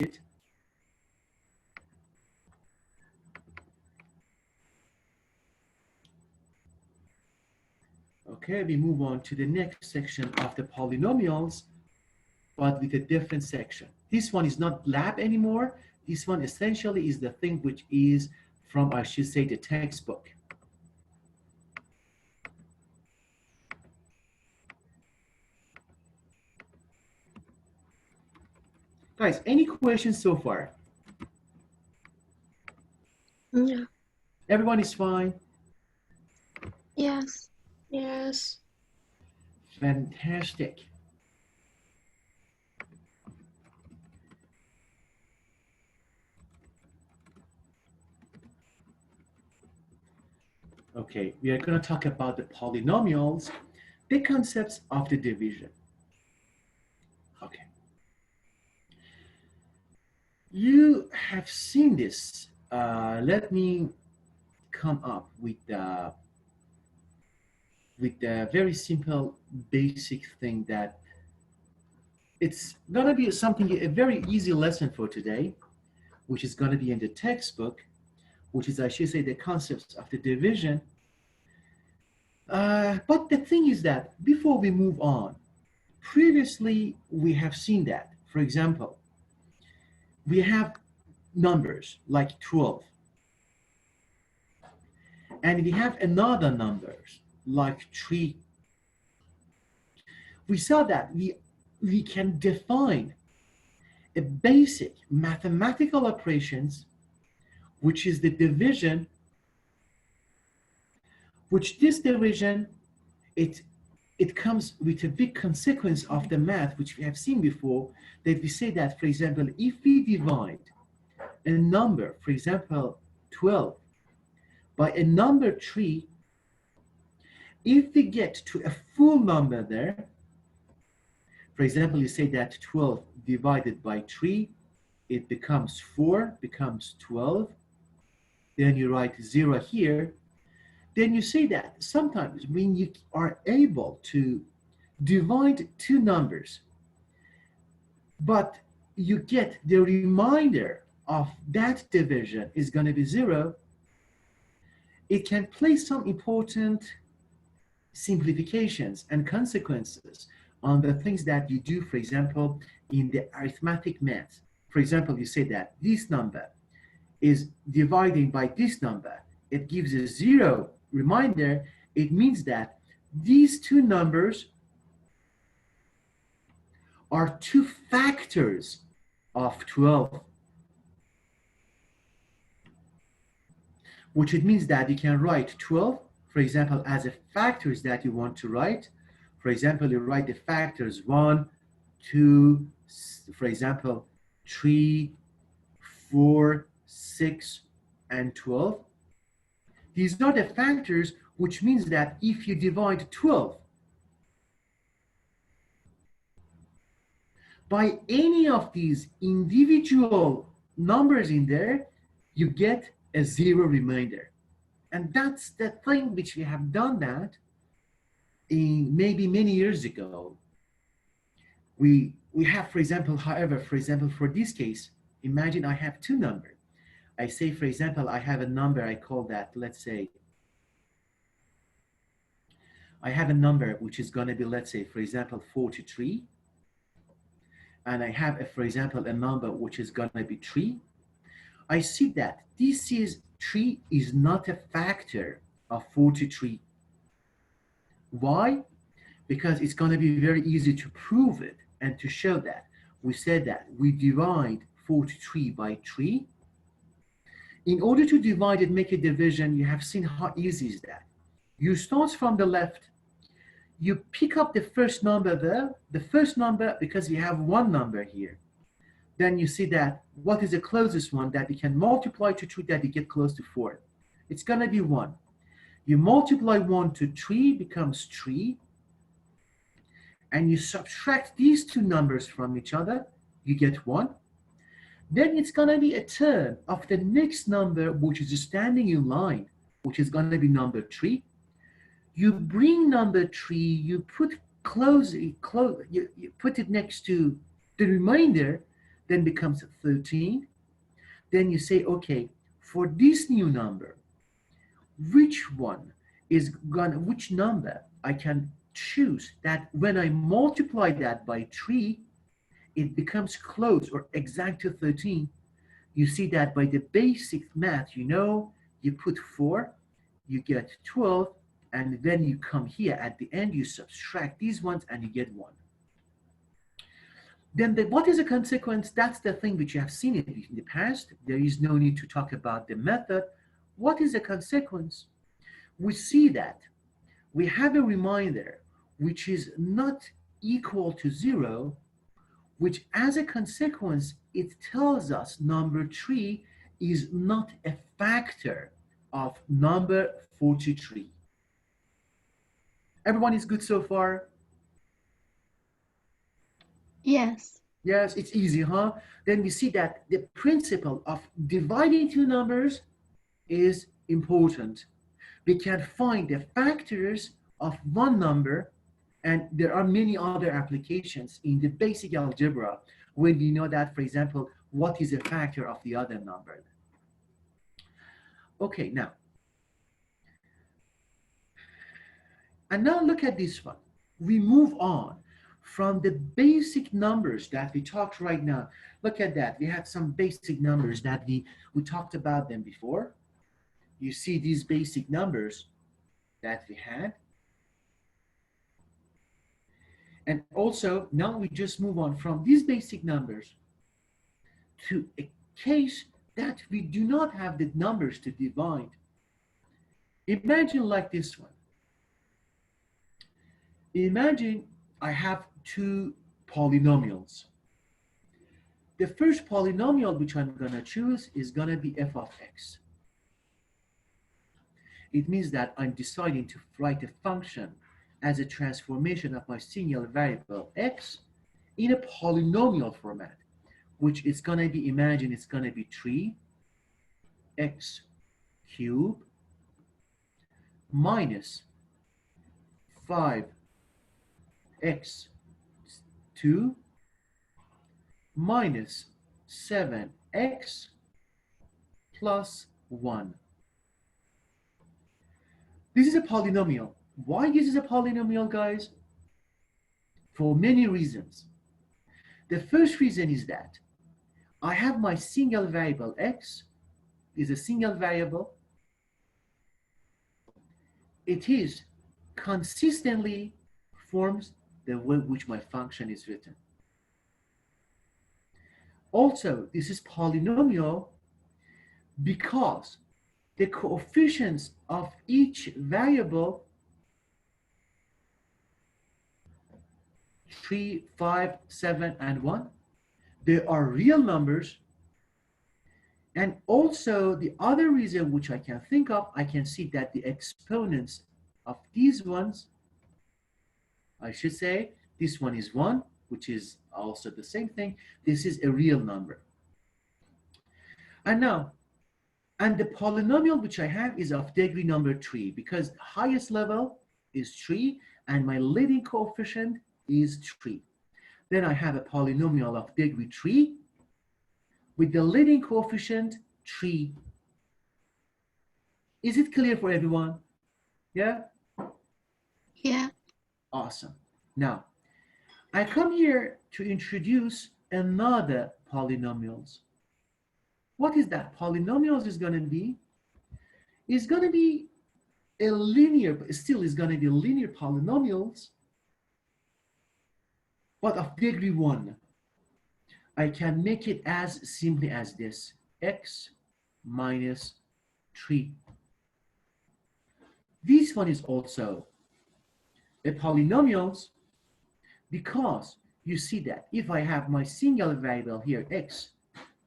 Okay, we move on to the next section of the polynomials, but with a different section. This one is not lab anymore. This one essentially is the thing which is from, I should say, the textbook. Guys, any questions so far? Yeah. Everyone is fine? Yes. Yes. Fantastic. Okay, we are going to talk about the polynomials, the concepts of the division. Okay. You have seen this. Let me come up with the very simple, basic thing that it's going to be something, a very easy lesson for today, which is going to be in the textbook, which is, I should say, the concepts of the division. But the thing is that before we move on, previously we have seen that, for example, we have numbers like 12, and we have another numbers like 3. We saw that we can define a basic mathematical operations, which is the division, which this division, it comes with a big consequence of the math, which we have seen before, that we say that, for example, if we divide a number, for example, 12, by a number 3, if we get to a full number there, for example, you say that 12 divided by 3, it becomes 4, becomes 12. Then you write 0 here. Then you say that sometimes when you are able to divide two numbers, but you get the remainder of that division is going to be 0, it can play some important simplifications and consequences on the things that you do, for example, in the arithmetic math. For example, you say that this number is dividing by this number. It gives a 0 remainder. It means that these two numbers are two factors of 12, which it means that you can write 12, for example, as a factors that you want to write. For example, you write the factors 1, 2, for example, 3, 4, 6, and 12. These are the factors, which means that if you divide 12 by any of these individual numbers in there, you get a 0 remainder. And that's the thing which we have done that in maybe many years ago. We have, for example, however, for example, for this case, imagine I have two numbers. I say, for example, I have a number, I call that, let's say, I have a number which is going to be, let's say, for example, 43. And I have, for example, a number which is going to be 3. I see that this is 3 is not a factor of 43. Why? Because it's going to be very easy to prove it and to show that. We said that we divide 43 by 3. In order to divide it, make a division, you have seen how easy is that. You start from the left. You pick up the first number there, the first number, because you have one number here. Then you see that what is the closest one that you can multiply to 3 that you get close to 4. It's going to be 1. You multiply 1 to 3 becomes 3. And you subtract these two numbers from each other, you get 1. Then it's going to be a turn of the next number, which is standing in line, which is going to be number 3. You bring number 3, you put you put it next to the remainder, then becomes 13. Then you say, okay, for this new number, which one is gonna, which number I can choose that when I multiply that by 3, it becomes close or exact to 13. You see that by the basic math, you put 4, you get 12, and then you come here at the end, you subtract these ones and you get 1. Then what is the consequence? That's the thing which you have seen it in the past. There is no need to talk about the method. What is the consequence? We see that we have a reminder which is not equal to 0, which as a consequence, it tells us number 3 is not a factor of number 43. Everyone is good so far? Yes. Yes, it's easy, huh? Then we see that the principle of dividing two numbers is important. We can find the factors of one number, and there are many other applications in the basic algebra when we know that, for example, what is a factor of the other number. Okay, now. And now look at this one. We move on from the basic numbers that we talked right now. Look at that. We had some basic numbers that we talked about them before. You see these basic numbers that we had. And also, now we just move on from these basic numbers to a case that we do not have the numbers to divide. Imagine like this one. Imagine I have two polynomials. The first polynomial which I'm going to choose is going to be f of x. It means that I'm deciding to write a function as a transformation of my single variable x in a polynomial format, which is going to be, imagine it's going to be 3x cubed minus 5x 2 minus 7x plus 1. This is a polynomial. Why this is a polynomial, guys? For many reasons. The first reason is that I have my single variable x is a single variable. It is consistently forms the way which my function is written. Also, this is polynomial because the coefficients of each variable 3, 5, 7, and 1, they are real numbers. And also the other reason which I can think of, I can see that the exponents of these ones, I should say, this one is 1, which is also the same thing. This is a real number. And now, and the polynomial which I have is of degree number 3 because the highest level is 3 and my leading coefficient is 3. Then I have a polynomial of degree 3 with the leading coefficient 3. Is it clear for everyone? Yeah? Yeah. Awesome. Now, I come here to introduce another polynomials. What is that? Polynomials is going to be a linear, but still is going to be linear polynomials, but of degree 1. I can make it as simply as this, x minus 3. This one is also a polynomials because you see that if I have my single variable here, x,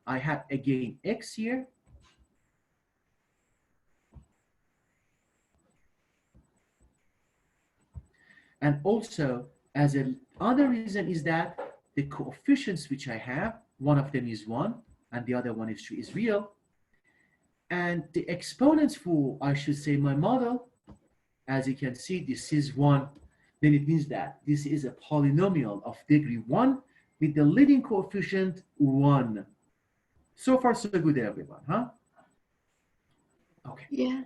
I have again x here. And also, as another reason is that the coefficients which I have, one of them is 1 and the other one is 3 is real. And the exponents for, I should say, my model, as you can see, this is 1. Then it means that this is a polynomial of degree 1 with the leading coefficient 1. So far, so good, everyone, huh? Okay. Yes.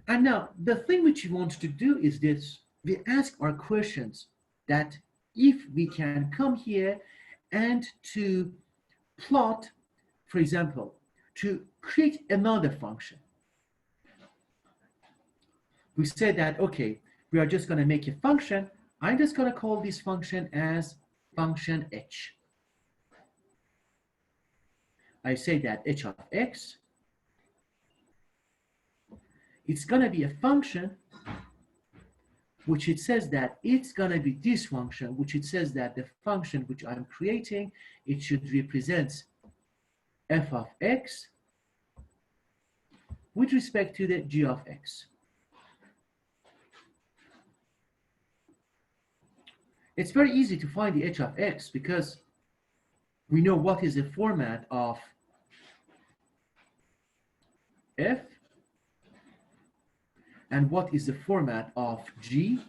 And now, the thing which we want to do is this. We ask our questions that if we can come here and to plot, for example, to create another function. We say that, okay, we are just going to make a function. I'm just going to call this function as function h. I say that h of x, it's going to be a function which it says that it's going to be this function, which it says that the function which I'm creating, it should represent f of x with respect to the g of x. It's very easy to find the h of x because we know what is the format of f and what is the format of g.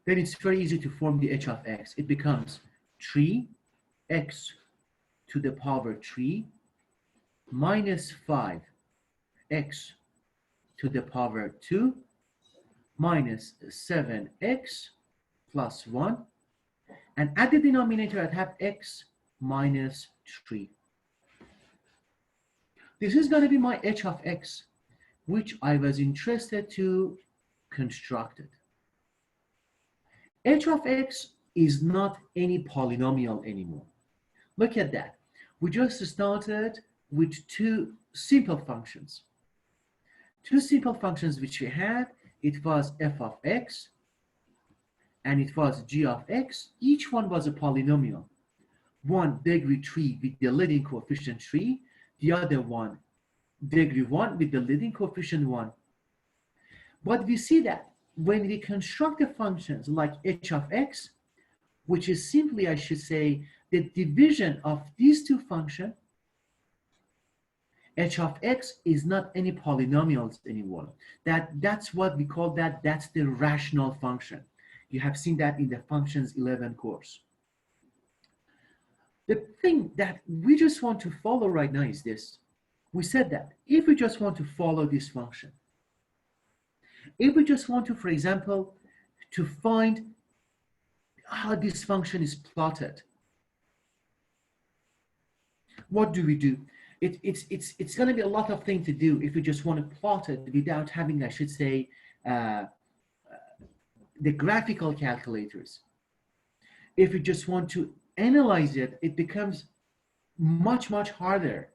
Then it's very easy to form the h of x. It becomes 3x to the power 3 minus 5x to the power 2 minus 7x plus 1. And at the denominator, I have x minus 3. This is going to be my h of x, which I was interested to construct it. H of x is not any polynomial anymore. Look at that. We just started with two simple functions. Two simple functions which we had, it was f of x and it was g of x. Each one was a polynomial. One degree 3 with the leading coefficient 3, the other one degree 1 with the leading coefficient 1. But we see that when we construct the functions like h of x, which is simply, I should say, the division of these two functions, h of x is not any polynomials anymore. That's what we call that's the rational function. You have seen that in the functions 11 course. The thing that we just want to follow right now is this. We said that if we just want to follow this function, if we just want to, for example, to find how this function is plotted, what do we do? It's going to be a lot of things to do if we just want to plot it without having, I should say, the graphical calculators. If we just want to analyze it, it becomes much, much harder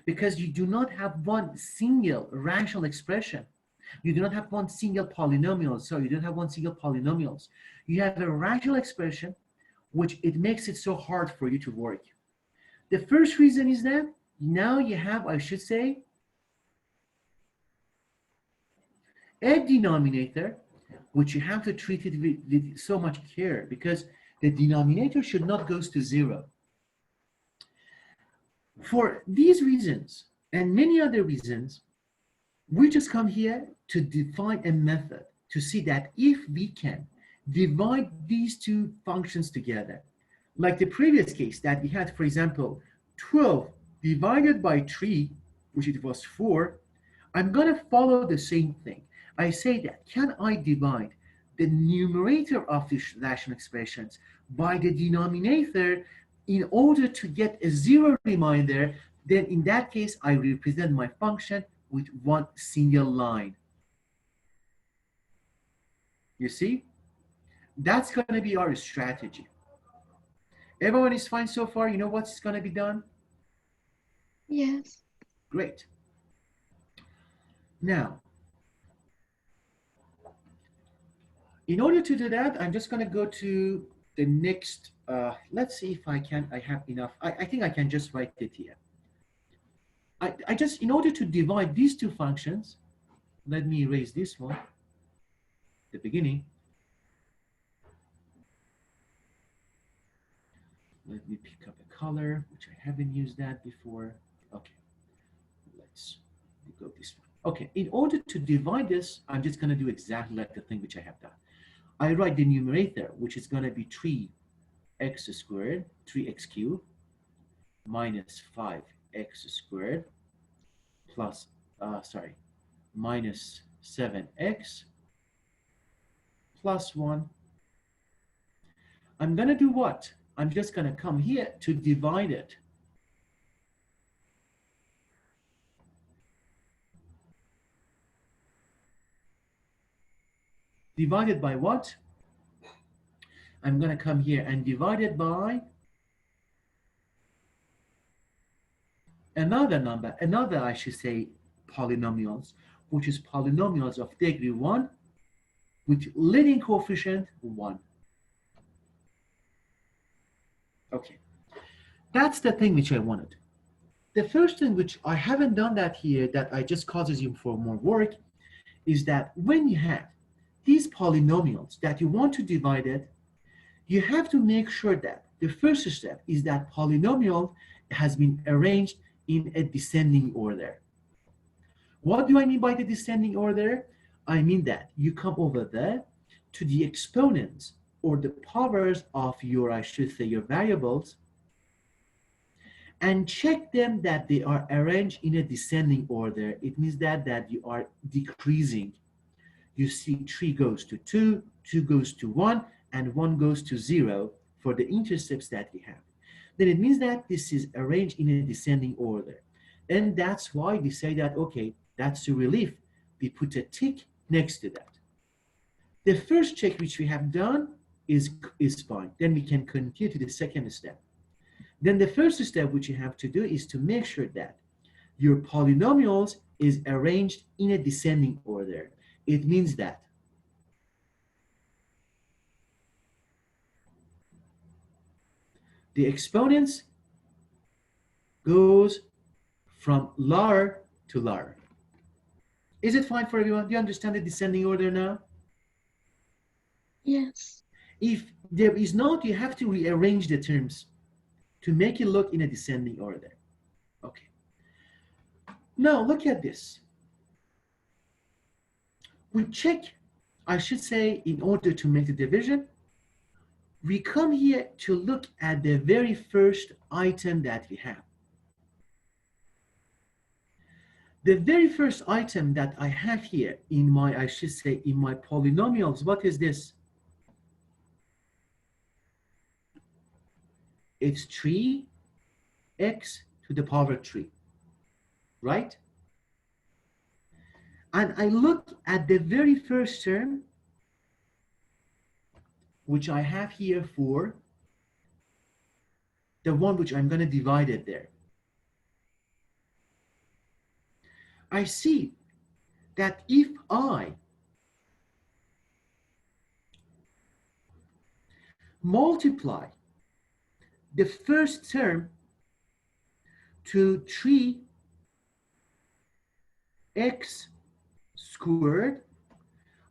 because you do not have one single rational expression. You do not have one single polynomial. So you don't have one single polynomials. You have a rational expression, which it makes it so hard for you to work. The first reason is that now you have, I should say, a denominator, which you have to treat it with so much care because the denominator should not go to 0. For these reasons and many other reasons, we just come here to define a method to see that if we can divide these two functions together, like the previous case that we had, for example, 12 divided by 3, which it was 4, I'm going to follow the same thing. I say that, can I divide the numerator of these rational expressions by the denominator in order to get a 0 remainder? Then in that case, I represent my function with one single line. You see? That's going to be our strategy. Everyone is fine so far? You know what's going to be done? Yes. Great. Now, in order to do that, I'm just going to go to the next, let's see if I have enough. I think I can just write it here. I just, in order to divide these two functions, let me erase this one, the beginning. Let me pick up a color, which I haven't used that before. Okay, let's go this one. Okay, in order to divide this, I'm just going to do exactly like the thing which I have done. I write the numerator, which is going to be 3x squared, 3x cubed, minus 5x squared, plus, minus 7x, plus 1. I'm going to do what? I'm just going to come here to divide it. Divided by what? I'm going to come here and divide it by another number, I should say, polynomials, which is polynomials of degree 1 with leading coefficient 1. Okay, that's the thing which I wanted. The first thing which I haven't done that here, that I just causes you for more work, is that when you have these polynomials that you want to divide it, you have to make sure that the first step is that polynomial has been arranged in a descending order. What do I mean by the descending order? I mean that you come over there to the exponents or the powers of your, I should say, your variables, and check them that they are arranged in a descending order. It means that you are decreasing. You see 3 goes to 2, 2 goes to 1, and 1 goes to 0 for the intercepts that we have. Then it means that this is arranged in a descending order. And that's why we say that, okay, that's a relief. We put a tick next to that. The first check which we have done is fine. Then we can continue to the second step. Then the first step which you have to do is to make sure that your polynomials is arranged in a descending order. It means that the exponents goes from lower to lower. Is it fine for everyone? Do you understand the descending order now? Yes. If there is not, you have to rearrange the terms to make it look in a descending order. Okay. Now look at this. We check, I should say, in order to make the division, we come here to look at the very first item that we have. The very first item that I have here in my, I should say, in my polynomials, what is this? It's 3x to the power 3, right? And I look at the very first term, which I have here for the one which I'm going to divide it there. I see that if I multiply the first term to 3x squared,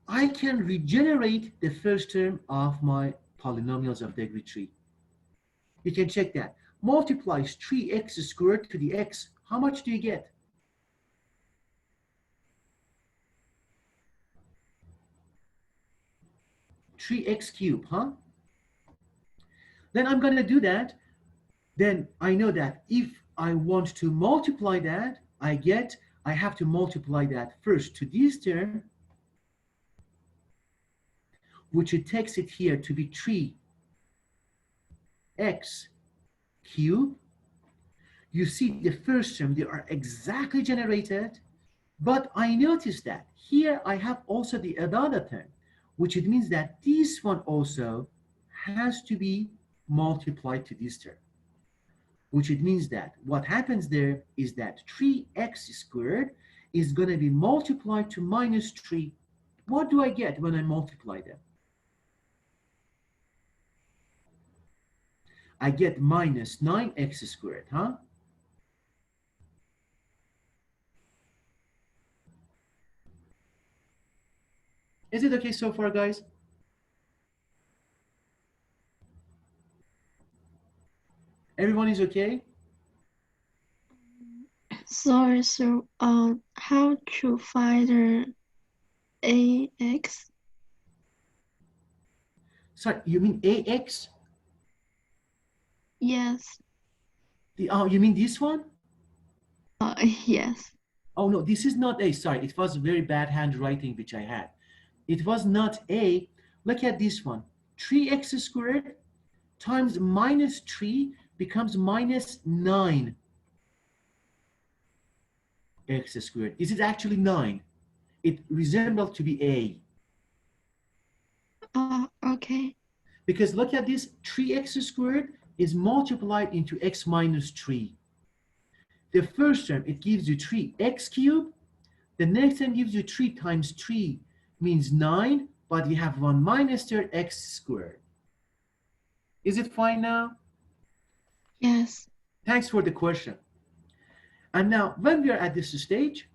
I can regenerate the first term of my polynomials of degree 3. You can check that. Multiplies 3x squared to the x. How much do you get? Three x cubed, huh? Then I'm going to do that. Then I know that if I want to multiply that, I have to multiply that first to this term, which it takes it here to be 3x cubed. You see the first term, they are exactly generated, but I notice that here I have also the another term, which it means that this one also has to be multiplied to this term, which it means that what happens there is that 3x squared is going to be multiplied to minus 3. What do I get when I multiply them? I get minus 9x squared, huh? Is it okay so far, guys? Everyone is okay? Sorry, sir. How to find the AX? Sorry, you mean ax? Yes. Oh, you mean this one? Yes. Oh no, this is not a, sorry, it was very bad handwriting which I had. It was not a, look at this one. 3x squared times minus 3 becomes minus 9x squared. Is it actually 9? It resembles to be a. Okay. Because look at this, 3x squared is multiplied into x minus 3. The first term, it gives you 3x cubed. The next term gives you 3 times 3 means 9, but you have 1 minus third x squared. Is it fine now? Yes. Thanks for the question. And now, when we are at this stage,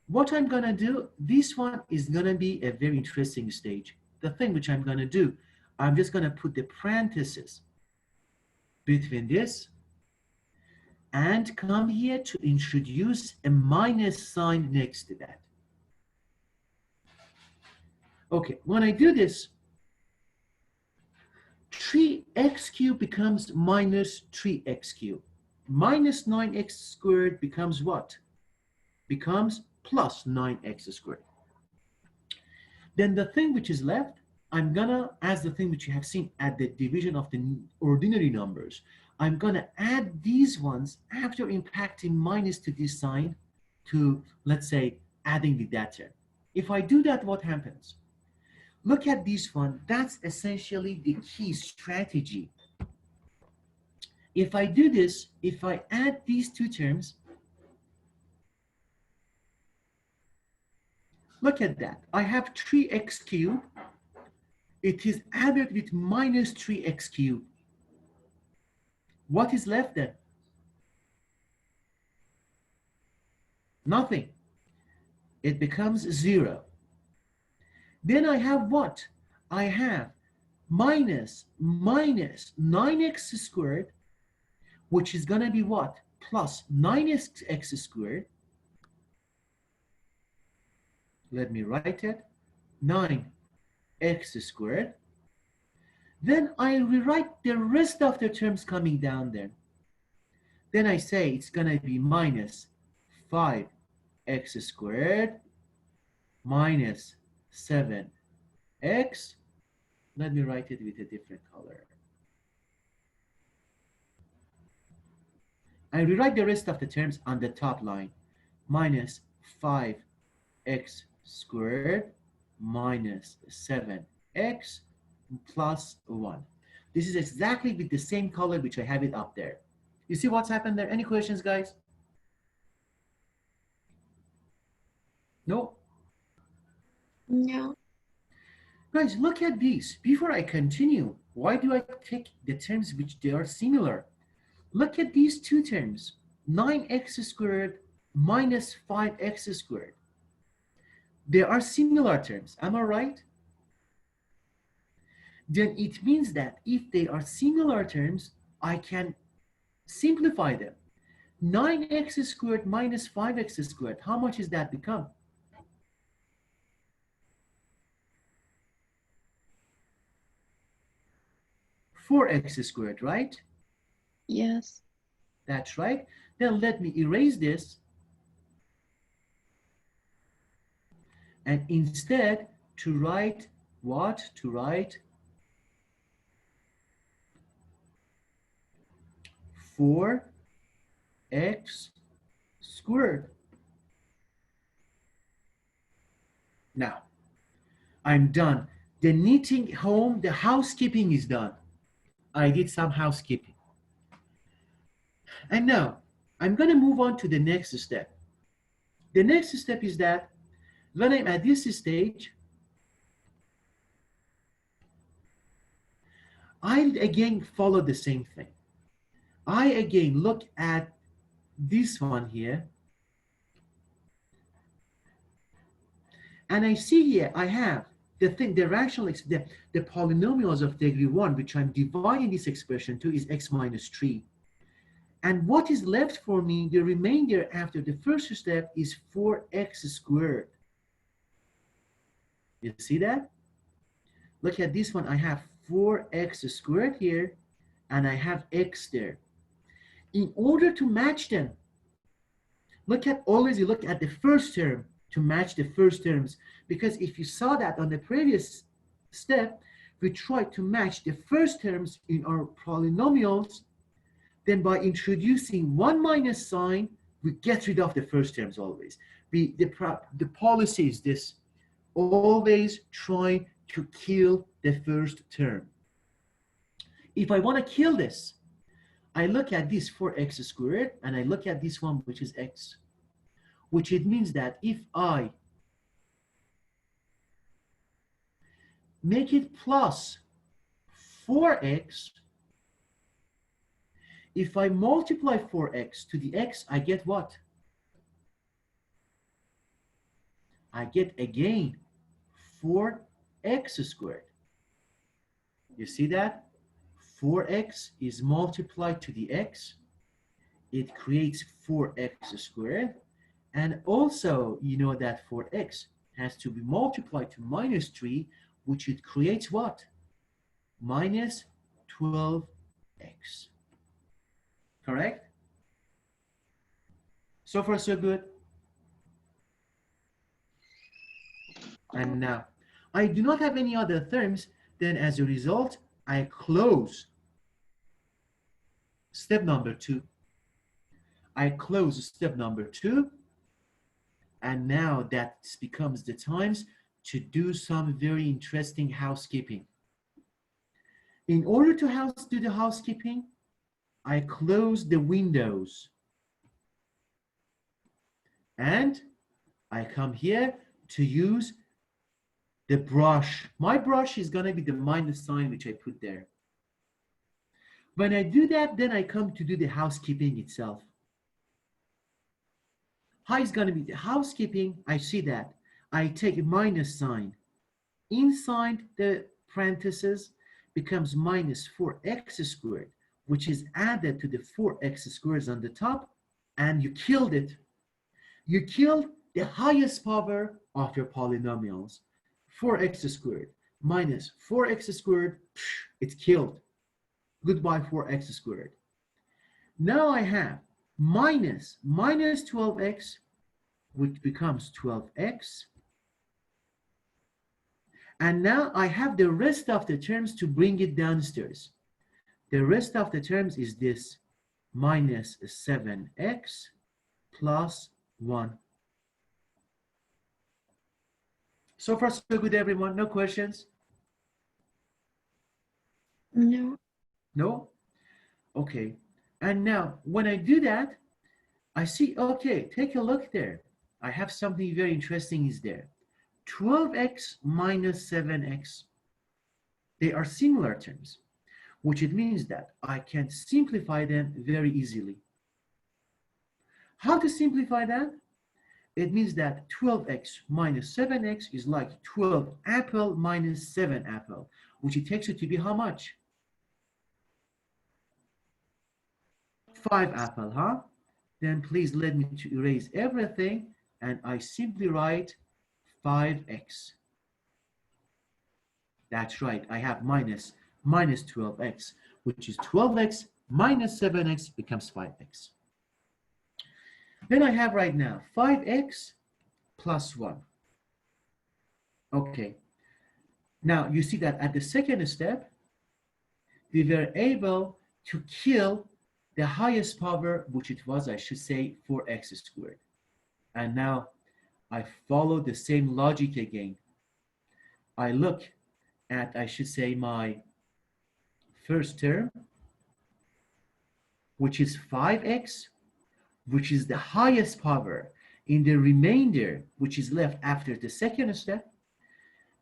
what I'm going to do, this one is going to be a very interesting stage. The thing which I'm going to do, I'm just going to put the parenthesis between this and come here to introduce a minus sign next to that. Okay, when I do this, 3x cubed becomes minus 3x cubed. Minus 9x squared becomes what? Becomes plus 9x squared. Then the thing which is left, I'm gonna, as the thing which you have seen at the division of the ordinary numbers, I'm gonna add these ones after impacting minus to this sign to, let's say, adding with that term. If I do that, what happens? Look at this one. That's essentially the key strategy. If I do this, if I add these two terms, look at that. I have 3x cubed. It is added with minus 3x cubed. What is left then? Nothing. It becomes 0. Then I have what? I have minus 9x squared, which is going to be what? Plus 9x squared. Let me write it. 9x squared. Then I rewrite the rest of the terms coming down there. Then I say it's going to be minus 5x squared minus 7x. Let me write it with a different color. I rewrite the rest of the terms on the top line. Minus 5x squared minus 7x plus 1. This is exactly with the same color which I have it up there. You see what's happened there? Any questions, guys? No? No. Guys, look at these. Before I continue, why do I take the terms which they are similar? Look at these two terms, 9x squared minus 5x squared. They are similar terms, am I right? Then it means that if they are similar terms, I can simplify them. 9x squared minus 5x squared, how much is that become? 4x squared, right? Yes. That's right. Then let me erase this. And instead, to write what? To write 4x squared. Now, I'm done. The knitting home, the housekeeping is done. I did some housekeeping. And now, I'm going to move on to the next step. The next step is that when I'm at this stage, I again follow the same thing. I again look at this one here, and I see here I have the thing, the rational, the polynomials of degree 1, which I'm dividing this expression to, is x minus 3. And what is left for me, the remainder after the first step, is 4x squared. You see that? Look at this one. I have 4x squared here, and I have x there. In order to match them, always you look at the first term to match the first terms, because if you saw that on the previous step, we tried to match the first terms in our polynomials, then by introducing one minus sign, we get rid of the first terms always. The policy is this: always try to kill the first term. If I want to kill this, I look at this 4x squared, and I look at this one, which is x, which it means that if I make it plus 4x, if I multiply 4x to the x, I get what? I get again 4x squared. You see that? 4x is multiplied to the x. It creates 4x squared. And also, you know that 4x has to be multiplied to minus 3, which it creates what? Minus 12x. Correct? So far, so good. And now, I do not have any other terms, then as a result, I close step number 2. I close step number 2, and now that becomes the times to do some very interesting housekeeping. In order to do the housekeeping, I close the windows, and I come here to use the brush. My brush is going to be the minus sign which I put there. When I do that, then I come to do the housekeeping itself. How is going to be the housekeeping? I see that. I take a minus sign. Inside the parentheses becomes minus 4x squared, which is added to the 4x squares on the top, and you killed it. You killed the highest power of your polynomials. 4x squared minus 4x squared, it's killed. Goodbye 4x squared. Now I have minus 12x, which becomes 12x. And now I have the rest of the terms to bring it downstairs. The rest of the terms is this: minus 7x plus 1. So far, so good, everyone. No questions? No. No? Okay. And now, when I do that, I see, okay, take a look there. I have something very interesting is there. 12x minus 7x. They are similar terms, which it means that I can simplify them very easily. How to simplify that? It means that 12x minus 7x is like 12 apple minus 7 apple, which it takes it to be how much? 5 apple, huh? Then please let me to erase everything, and I simply write 5x. That's right, I have minus 12x, which is 12x minus 7x becomes 5x. Then I have right now 5x plus 1. Okay. Now you see that at the second step, we were able to kill the highest power, which it was, I should say, 4x squared. And now I follow the same logic again. I look at, I should say, my first term, which is 5x, which is the highest power in the remainder, which is left after the second step.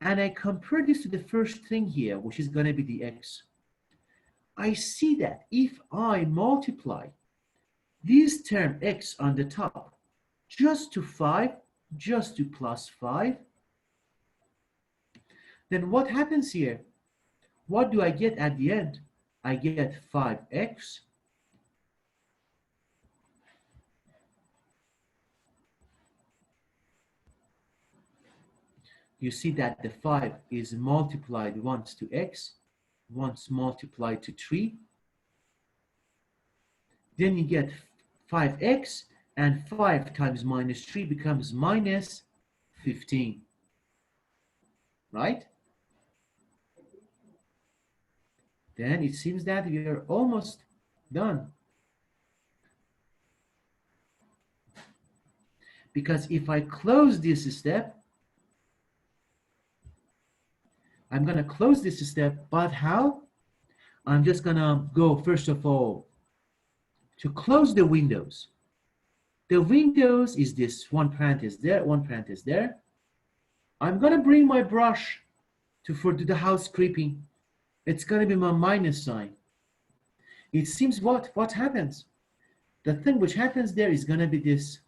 And I compare this to the first thing here, which is going to be the x. I see that if I multiply this term x on the top just to 5, just to plus 5, then what happens here? What do I get at the end? I get 5x You see that the 5 is multiplied once to x, once multiplied to 3. Then you get 5x, and 5 times minus 3 becomes minus 15. Right? Then it seems that we are almost done. Because if I close this step, I'm going to close this step, but how? I'm just going to go, first of all, to close the windows. The windows is this one parenthesis there, one parenthesis there. I'm going to bring my brush for the housekeeping. It's going to be my minus sign. It seems what happens? The thing which happens there is going to be this.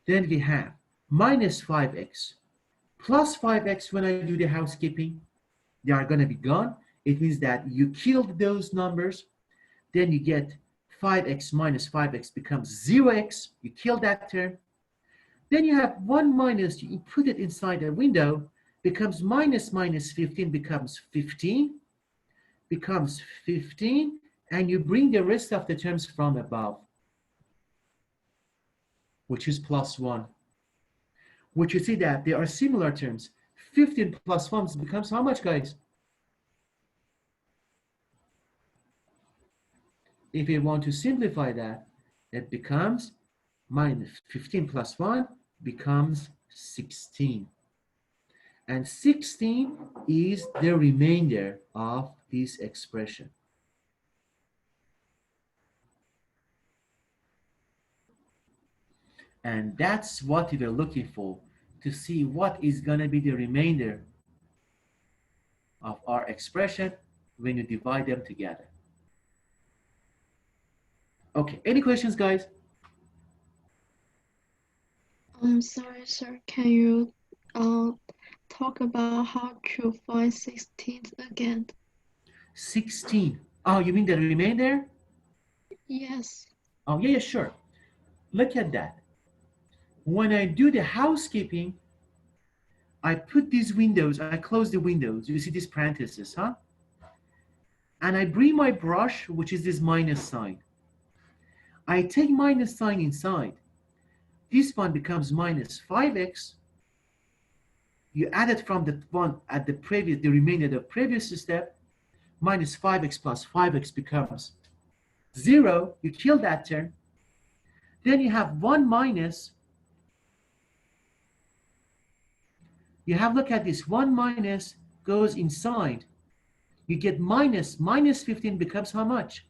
Then we have minus 5x plus 5x when I do the housekeeping. They are going to be gone. It means that you killed those numbers. Then you get 5x minus 5x becomes 0x. You kill that term. Then you have 1 minus, you put it inside a window, becomes minus 15 becomes 15, and you bring the rest of the terms from above, which is plus 1. Which you see that they are similar terms. 15 plus 1 becomes how much, guys? If you want to simplify that, it becomes minus 15 plus 1 becomes 16. And 16 is the remainder of this expression. And that's what we were looking for, to see what is going to be the remainder of our expression when you divide them together. Okay, any questions, guys? I'm sorry, sir. Can you talk about how to find 16 again? 16. Oh, you mean the remainder? Yes. Oh, yeah, sure. Look at that. When I do the housekeeping, I put these windows, I close the windows. You see these parentheses, huh? And I bring my brush, which is this minus sign. I take minus sign inside. This one becomes minus 5x. You add it from the one at the remainder of the previous step. Minus 5x plus 5x becomes 0. You kill that term. Then you have 1 minus. You have, look at this, 1 minus goes inside. You get minus 15 becomes how much?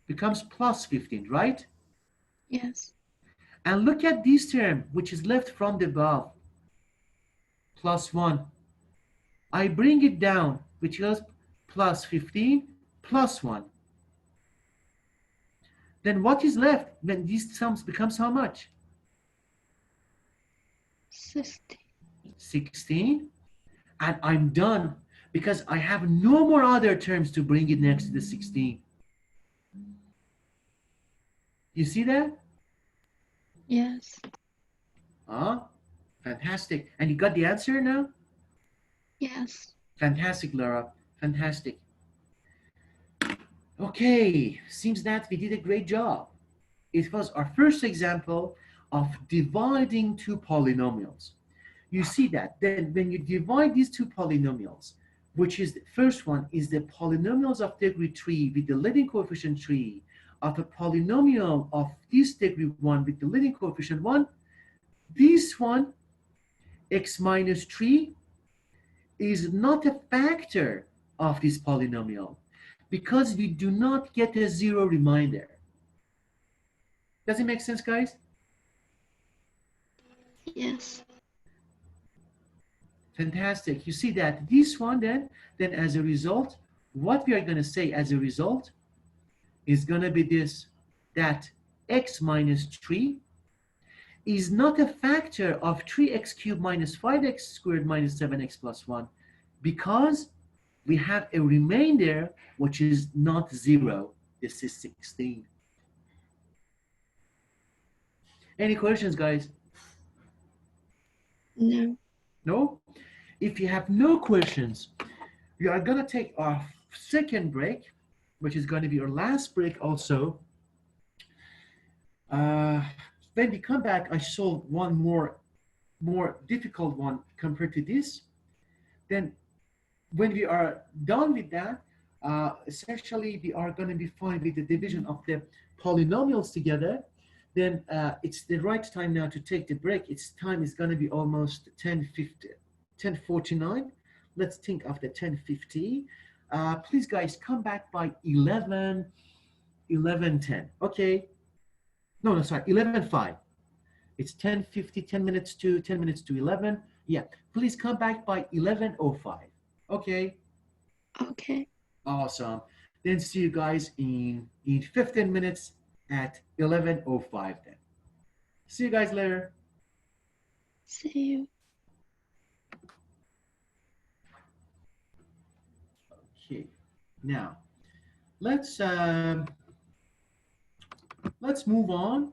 Becomes plus 15, right? Yes. And look at this term, which is left from the above, plus 1. I bring it down, which is plus 15 plus 1. Then what is left when these sums becomes how much? 16. 16. And I'm done because I have no more other terms to bring it next to the 16. You see that? Yes. Fantastic. And you got the answer now? Yes. Fantastic, Laura. Fantastic. Okay, seems that we did a great job. It was our first example of dividing two polynomials. You see that then when you divide these two polynomials, which is the first one is the polynomials of degree 3 with the leading coefficient 3 of a polynomial of this degree 1 with the leading coefficient 1, this one, x minus 3, is not a factor of this polynomial because we do not get a 0 remainder. Does it make sense, guys? Yes. Fantastic. You see that this one then as a result, what we are going to say as a result is going to be this, that x minus 3 is not a factor of 3x cubed minus 5x squared minus 7x plus 1 because we have a remainder which is not 0. This is 16. Any questions, guys? No. No? If you have no questions, we are going to take our second break, which is going to be our last break also. Uh, when we come back, I solve one more difficult one compared to this. Then when we are done with that, essentially we are going to be fine with the division of the polynomials together. Then it's the right time now to take the break. Its time is going to be almost 10:50, 10:49. Let's think of the 10:50. Please guys come back by 11:10. Okay. No, sorry, 11:05. It's 10:50, 10 minutes to 11. Yeah, please come back by 11:05. Okay. Okay. Awesome. Then see you guys in 15 minutes at 11:05 then. See you guys later. See you. Okay. Now, let's um, let's move on.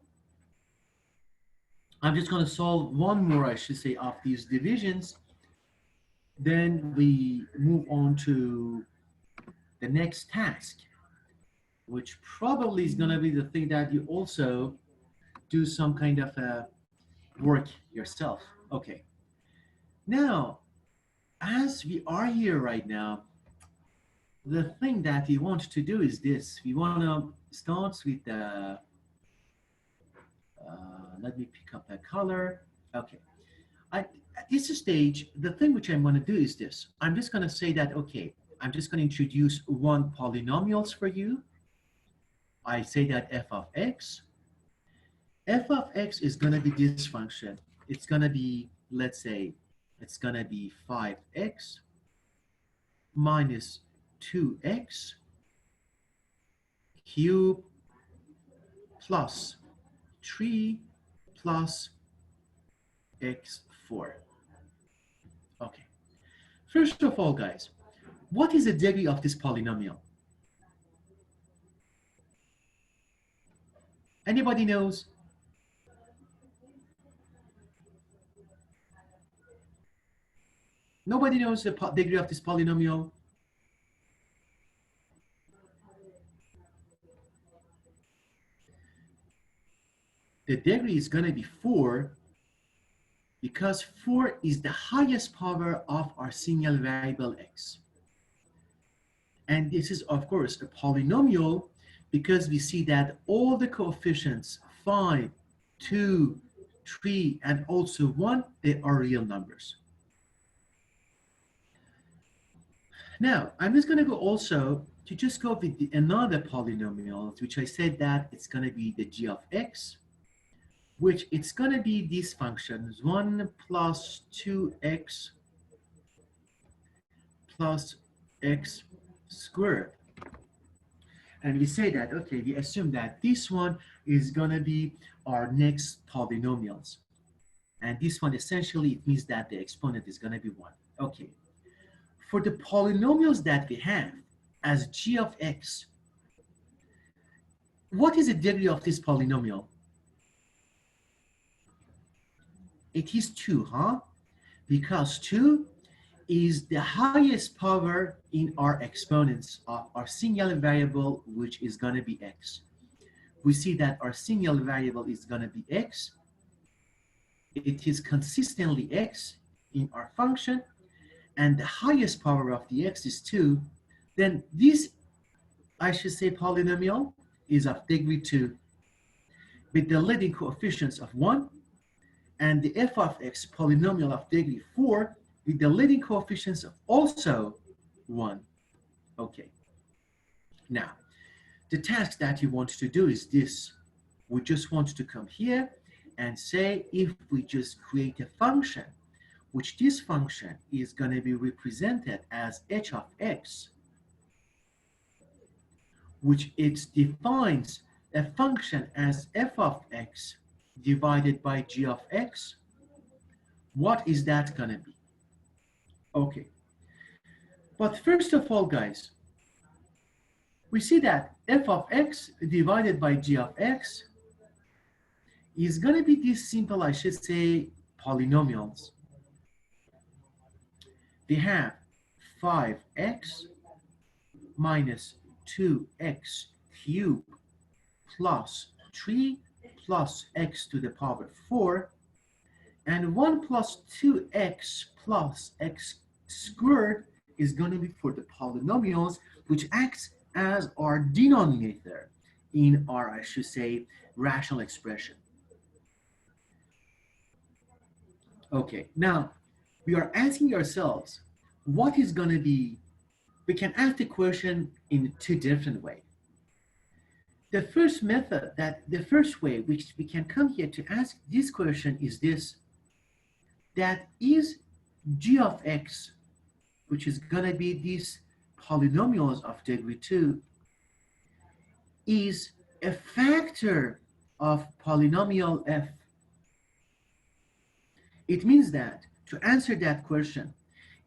I'm just going to solve one more, I should say, of these divisions. Then we move on to the next task, which probably is going to be the thing that you also do some kind of work yourself. Okay. Now, as we are here right now, the thing that we want to do is this. We want to start with the, let me pick up a color. Okay. At this stage, the thing which I'm going to do is this. I'm just going to say that, okay, I'm just going to introduce one polynomials for you. I say that f of x. F of x is going to be this function. It's going to be, let's say, it's going to be 5x minus 2x cubed plus 3 plus x4. Okay. First of all, guys, what is the degree of this polynomial? Anybody knows? Nobody knows the degree of this polynomial? The degree is going to be 4 because 4 is the highest power of our single variable x. And this is, of course, a polynomial because we see that all the coefficients 5, 2, 3, and also 1, they are real numbers. Now, I'm just going to go also to just go with another polynomial, which I said that it's going to be the g of x, which it's going to be these functions, 1 plus 2x plus x squared. And we say that, okay, we assume that this one is going to be our next polynomials. And this one, essentially, it means that the exponent is going to be 1. Okay. For the polynomials that we have as g of x, what is the degree of this polynomial? It is 2, huh? Because 2 is the highest power in our exponents of our singular variable, which is going to be x. We see that our singular variable is going to be x. It is consistently x in our function, and the highest power of the x is 2. Then this, I should say, polynomial is of degree 2 with the leading coefficients of 1, and the f of x polynomial of degree 4 with the leading coefficients of also 1. Okay. Now, the task that you want to do is this. We just want to come here and say if we just create a function, which this function is going to be represented as h of x, which it defines a function as f of x divided by g of x, what is that going to be? Okay. But first of all, guys, we see that f of x divided by g of x is going to be this simple, I should say, polynomials. they have 5x minus 2x cubed plus 3 plus x to the power 4, and 1 plus 2x plus x squared is going to be for the polynomials, which acts as our denominator in our, I should say, rational expression. Okay, now we are asking ourselves, what is going to be, we can ask the question in two different ways. The first method, the first way which we can come here to ask this question is this, that is g of x, which is going to be these polynomials of degree 2, is a factor of polynomial f. It means that to answer that question,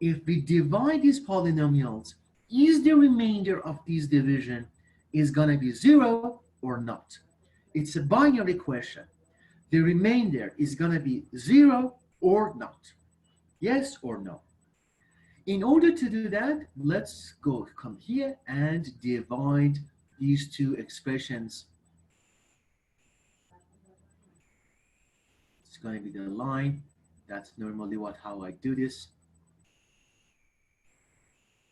if we divide these polynomials, is the remainder of this division is going to be 0 or not? It's a binary question. The remainder is going to be 0 or not. Yes or no? In order to do that, let's come here and divide these two expressions. It's going to be the line. That's normally how I do this.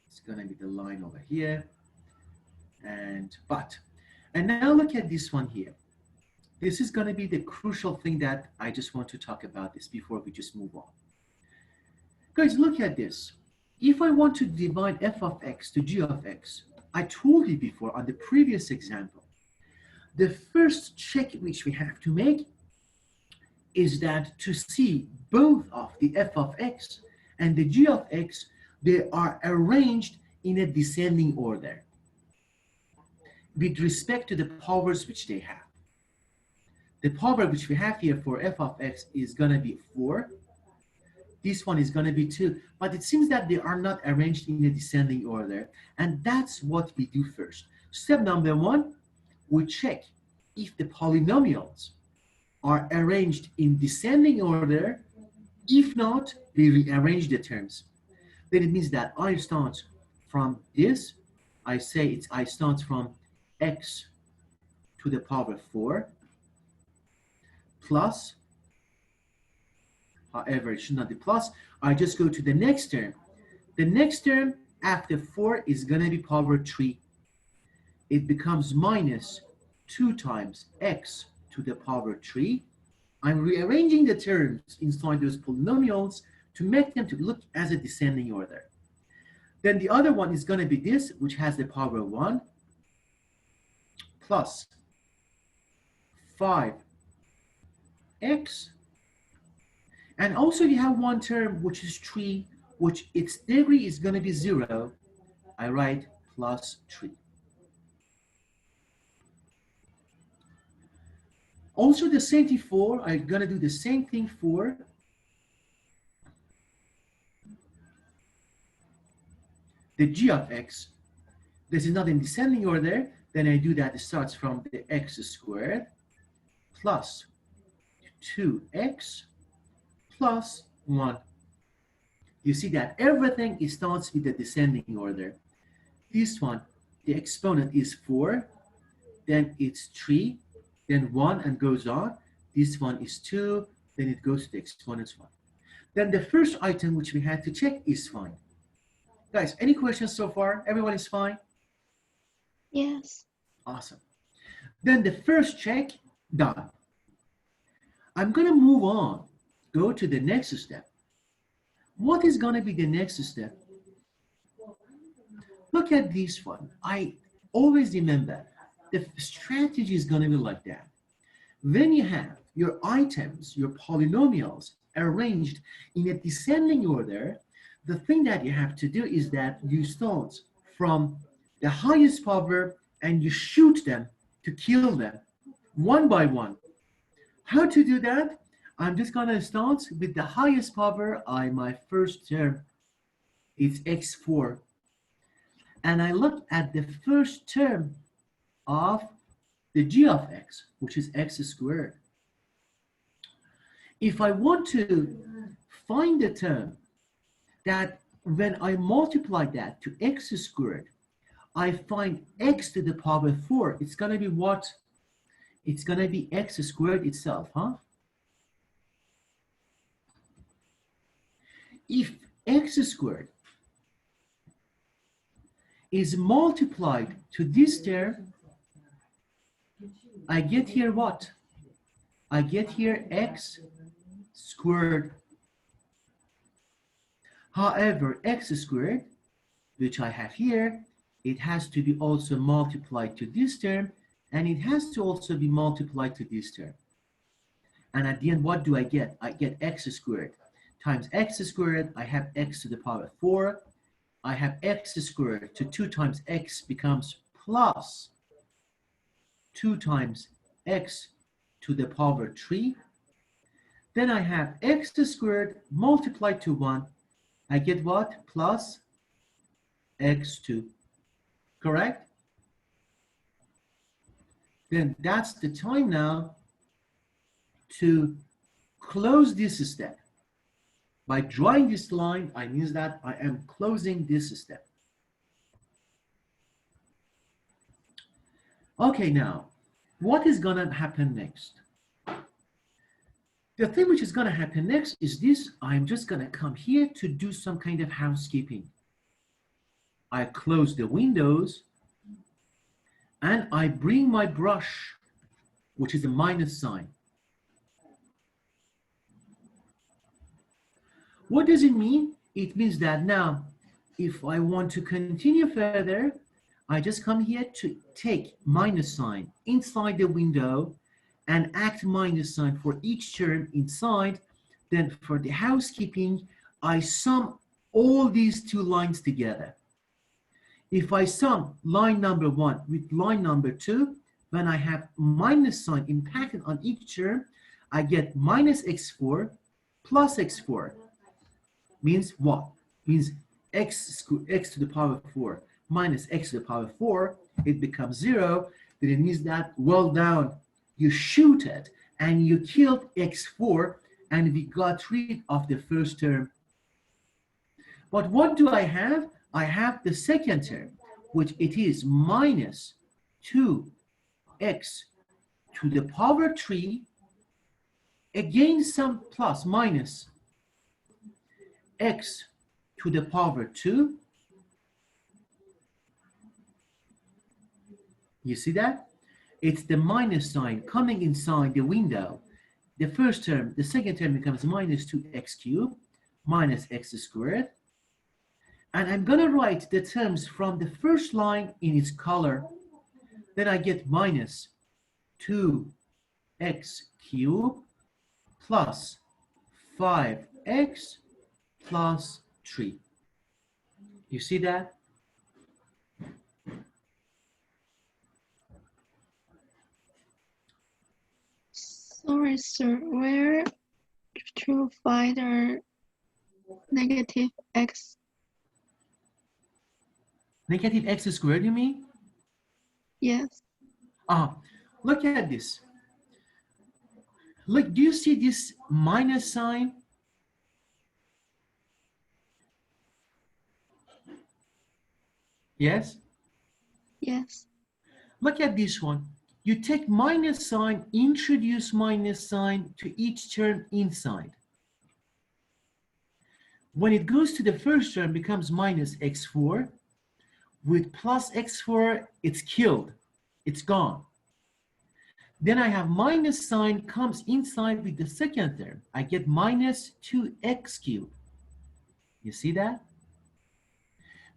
It's going to be the line over here. And now look at this one here. This is going to be the crucial thing that I just want to talk about this before we just move on. Guys, look at this. If I want to divide f of x to g of x, I told you before on the previous example, the first check which we have to make is that to see both of the f of x and the g of x, they are arranged in a descending order with respect to the powers which they have. The power which we have here for f of x is going to be 4. This one is going to be 2, but it seems that they are not arranged in a descending order, and that's what we do first. Step number 1, we check if the polynomials are arranged in descending order. If not, we rearrange the terms. Then it means that I start from this. I say I start from x to the power 4 plus, however, it should not be plus. I just go to the next term. The next term after 4 is going to be power 3. It becomes minus 2 times x to the power 3. I'm rearranging the terms inside those polynomials to make them to look as a descending order. Then the other one is going to be this, which has the power 1 plus 5x. And also you have one term which is 3, which its degree is going to be 0. I write plus 3. Also the same thing for, I'm going to do the same thing for the g of x. This is not in descending order. Then I do that, it starts from the x squared plus 2x plus 1. You see that everything starts with the descending order. This one, the exponent is 4, then it's 3, then 1 and goes on. This one is 2, then it goes to the exponent 1. Then the first item which we had to check is fine. Guys, any questions so far? Everyone is fine? Yes. Awesome. Then the first check, done. I'm going to move on, go to the next step. What is going to be the next step? Look at this one. I always remember the strategy is going to be like that. When you have your items, your polynomials arranged in a descending order, the thing that you have to do is that you start from the highest power and you shoot them to kill them one by one. How to do that? I'm just going to start with the highest power. My first term is x4. And I look at the first term of the g of x, which is x squared. If I want to find the term that when I multiply that to x squared, I find x to the power 4. It's going to be what? It's going to be x squared itself, huh? If x squared is multiplied to this term, I get here what? I get here x squared. However, x squared, which I have here, it has to be also multiplied to this term, and it has to also be multiplied to this term. And at the end, what do I get? I get x squared times x squared. I have x to the power 4. I have x squared to 2 times x becomes plus 2 times x to the power 3. Then I have x squared multiplied to 1. I get what? Plus x2. Correct? Then that's the time now to close this step. By drawing this line, I mean that I am closing this step. Okay, now, what is going to happen next? The thing which is going to happen next is this. I'm just going to come here to do some kind of housekeeping. I close the windows and I bring my brush, which is a minus sign. What does it mean? It means that now, if I want to continue further, I just come here to take minus sign inside the window and act minus sign for each term inside. Then for the housekeeping, I sum all these two lines together. If I sum line number 1 with line number 2, when I have minus sign impacted on each term, I get minus x4 plus x4. Means what? Means x to the power 4 minus x to the power 4, it becomes 0. Then it means that, well done, you shoot it and you killed x4 and we got rid of the first term. But what do I have? I have the second term, which it is minus 2x to the power 3, again some plus minus x to the power 2. You see that? It's the minus sign coming inside the window. The first term, the second term becomes minus 2x cubed minus x squared. And I'm going to write the terms from the first line in its color. Then I get minus 2x cubed plus 5x plus 3. You see that? Sorry, sir. Where to find a negative x? Negative x squared, you mean? Yes. Look at this. Look, do you see this minus sign? Yes? Yes. Look at this one. You take minus sign, introduce minus sign to each term inside. When it goes to the first term, becomes minus x4. With plus x4, it's killed. It's gone. Then I have minus sign comes inside with the second term. I get minus 2x cubed. You see that?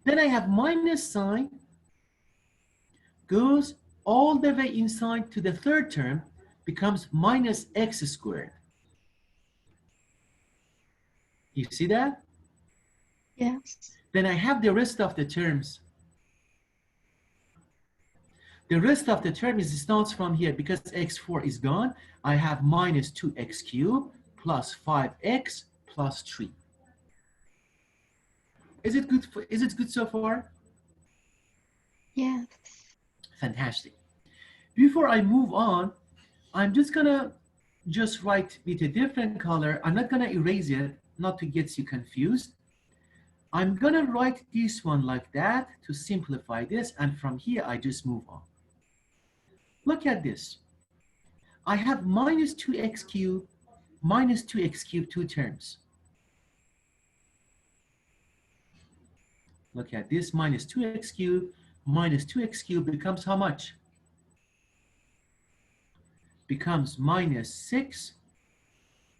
Then I have minus sign goes all the way inside to the third term, becomes minus x squared. You see that? Yes. Then I have the rest of the terms. The rest of the term starts from here because x4 is gone. I have minus 2x cubed plus 5x plus 3. Is it good so far? Yes. Fantastic. Before I move on, I'm just gonna write with a different color. I'm not gonna erase it, not to get you confused. I'm gonna write this one like that to simplify this, and from here I just move on. Look at this. I have minus 2x cubed minus 2x cubed, two terms. Look at this, minus 2x cubed minus 2x cubed becomes how much? Becomes minus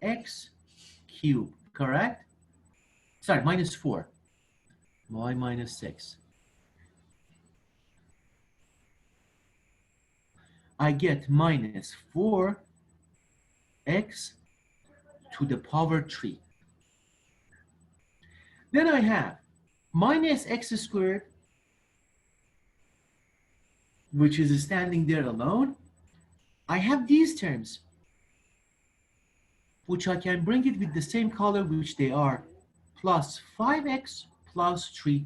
6x cubed, correct? Sorry, minus 4. Y minus 6. I get minus 4x to the power 3. Then I have minus x squared, which is standing there alone. I have these terms, which I can bring it with the same color, which they are, plus 5x plus 3,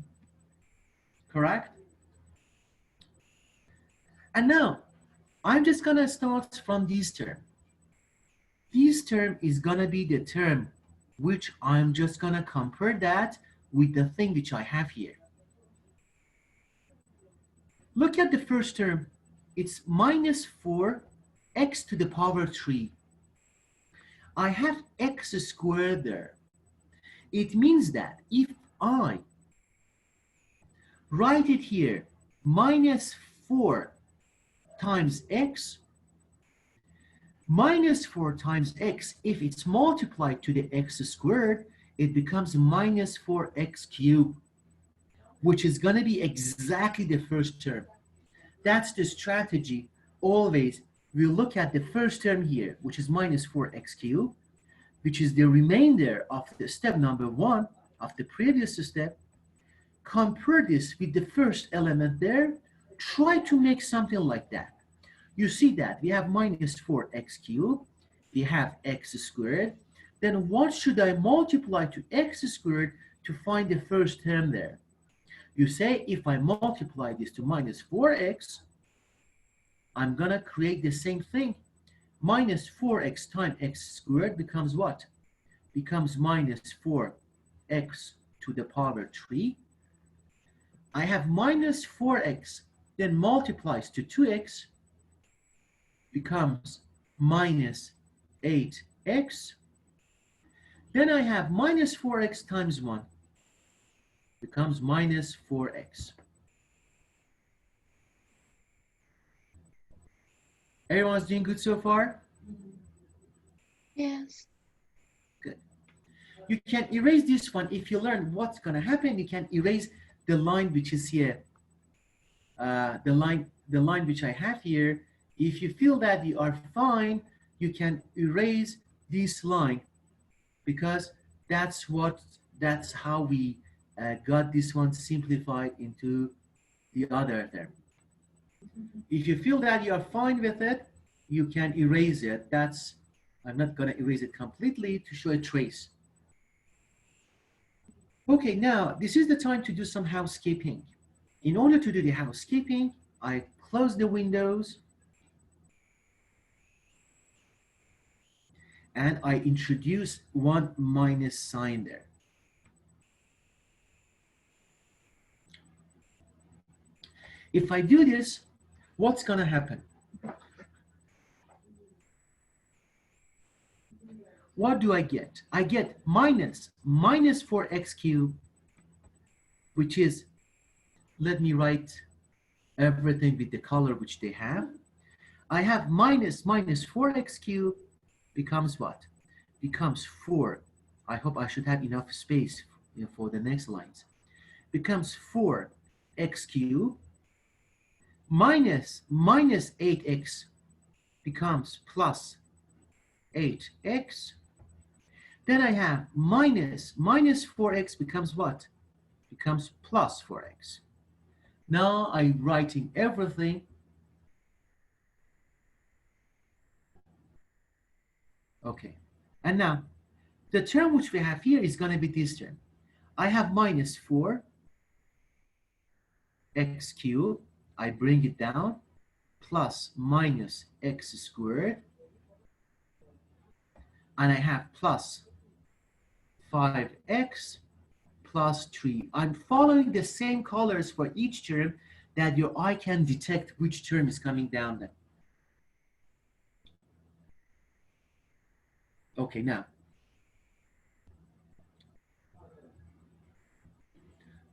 correct? And now, I'm just gonna start from this term. This term is gonna be the term which I'm just gonna compare that with the thing which I have here. Look at the first term. It's minus 4x to the power 3. I have x squared there. It means that if I write it here, minus 4 times x, minus 4 times x, if it's multiplied to the x squared, it becomes minus 4x cubed, which is going to be exactly the first term. That's the strategy. Always, we look at the first term here, which is minus 4x cubed, which is the remainder of the step number 1 of the previous step. Compare this with the first element there. Try to make something like that. You see that we have minus 4x cubed, we have x squared. Then what should I multiply to x squared to find the first term there? You say if I multiply this to minus 4x, I'm gonna create the same thing. Minus 4x times x squared becomes what? Becomes minus 4x to the power 3. I have minus 4x, then multiplies to 2x, becomes minus 8x. Then I have minus 4x times 1, becomes minus 4x. Everyone's doing good so far? Yes. Good. You can erase this one. If you learn what's going to happen, you can erase the line which is here. The line which I have here. If you feel that you are fine, you can erase this line, because that's how we got this one simplified into the other term. If you feel that you are fine with it, you can erase it. I'm not going to erase it completely to show a trace. Okay, now this is the time to do some housekeeping. In order to do the housekeeping, I close the windows and I introduce one minus sign there. If I do this, what's going to happen? What do I get? I get minus 4x cubed, which is, let me write everything with the color which they have. I have minus 4x cubed becomes what? Becomes 4. I hope I should have enough space for the next lines. Becomes 4x cubed minus 8x becomes plus 8x. Then I have minus 4x becomes what? Becomes plus 4x. Now I'm writing everything. Okay. And now the term which we have here is going to be this term. I have minus 4x cubed. I bring it down, plus minus x squared. And I have plus 5x plus 3. I'm following the same colors for each term that your eye can detect which term is coming down there. Okay, now,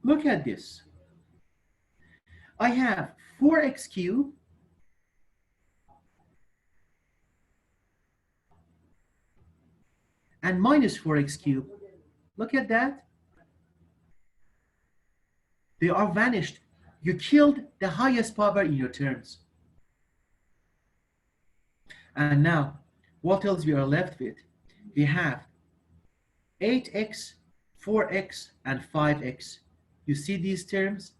look at this. I have 4x cubed and minus 4x cubed. Look at that. They are vanished. You killed the highest power in your terms. And now, what else we are left with? We have 8x, 4x, and 5x. You see these terms?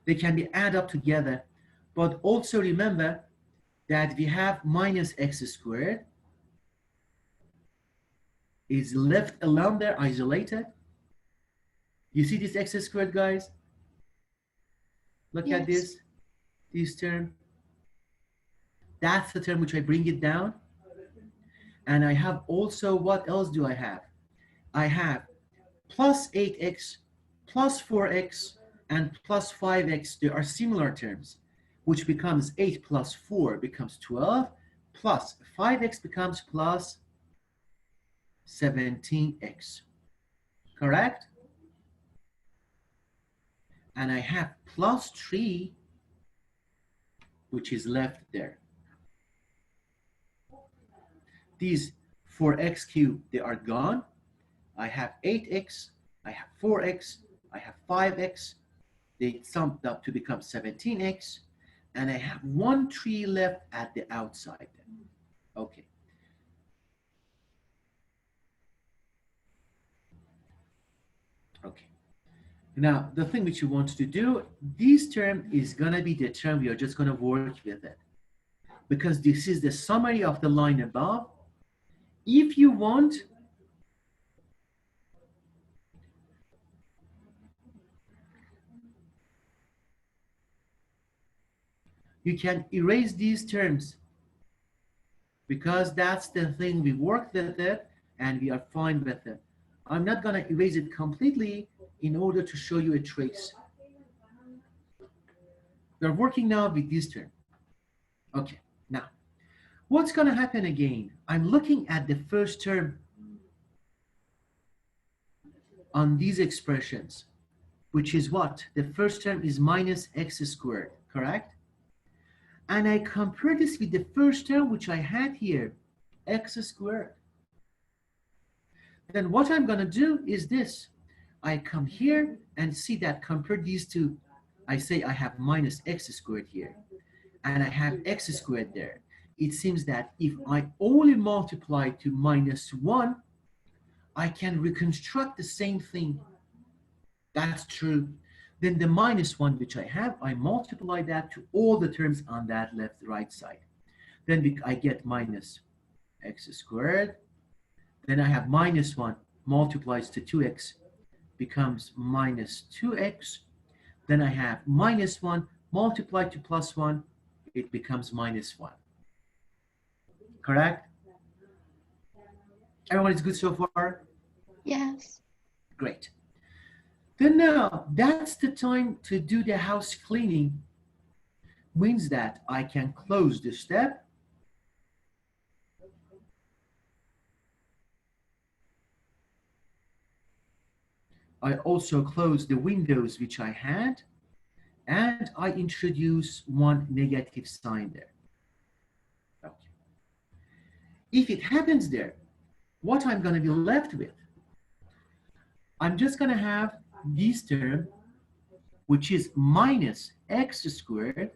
They can be added up together. But also remember that we have minus x squared is left alone there, isolated. You see this x squared, guys? Look at Yes. this term. That's the term which I bring it down. And I have also, what else do I have? I have plus 8x, plus 4x, and plus 5x. They are similar terms, which becomes 8 plus 4 becomes 12, plus 5x becomes plus 17x. Correct? And I have plus 3, which is left there. These 4x cubed, they are gone. I have 8x, I have 4x, I have 5x. They summed up to become 17x. And I have 1 3 left at the outside. Okay. Okay. Now, the thing which you want to do, this term is going to be the term we are just going to work with it. Because this is the summary of the line above. If you want, you can erase these terms. Because that's the thing, we worked with it and we are fine with it. I'm not going to erase it completely in order to show you a trace. We're working now with this term. Okay, now, what's going to happen again? I'm looking at the first term on these expressions, which is what? The first term is minus x squared, correct? And I compare this with the first term which I had here, x squared. Then what I'm going to do is this. I come here and see that compare these two. I say I have minus x squared here, and I have x squared there. It seems that if I only multiply to minus 1, I can reconstruct the same thing. That's true. Then the minus 1 which I have, I multiply that to all the terms on that left right side. Then I get minus x squared. Then I have minus 1 multiplies to 2x becomes minus 2x. Then I have minus 1 multiplied to plus 1, it becomes minus 1. Correct? Everyone is good so far? Yes. Great. Then now, that's the time to do the house cleaning. Means that I can close the step. I also close the windows which I had, and I introduce one negative sign there. Okay. If it happens there, what I'm going to be left with, I'm just going to have this term, which is minus x squared,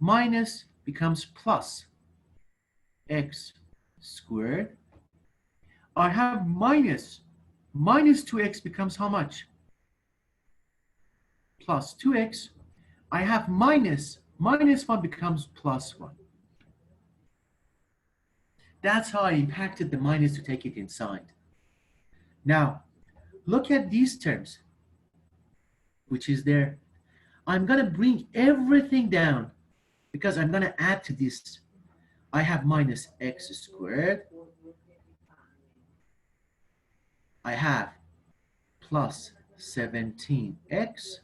minus becomes plus x squared. I have minus 2x becomes how much? Plus 2x. I have minus 1 becomes plus 1. That's how I impacted the minus to take it inside. Now, look at these terms, which is there. I'm going to bring everything down because I'm going to add to this. I have minus x squared I have plus 17x.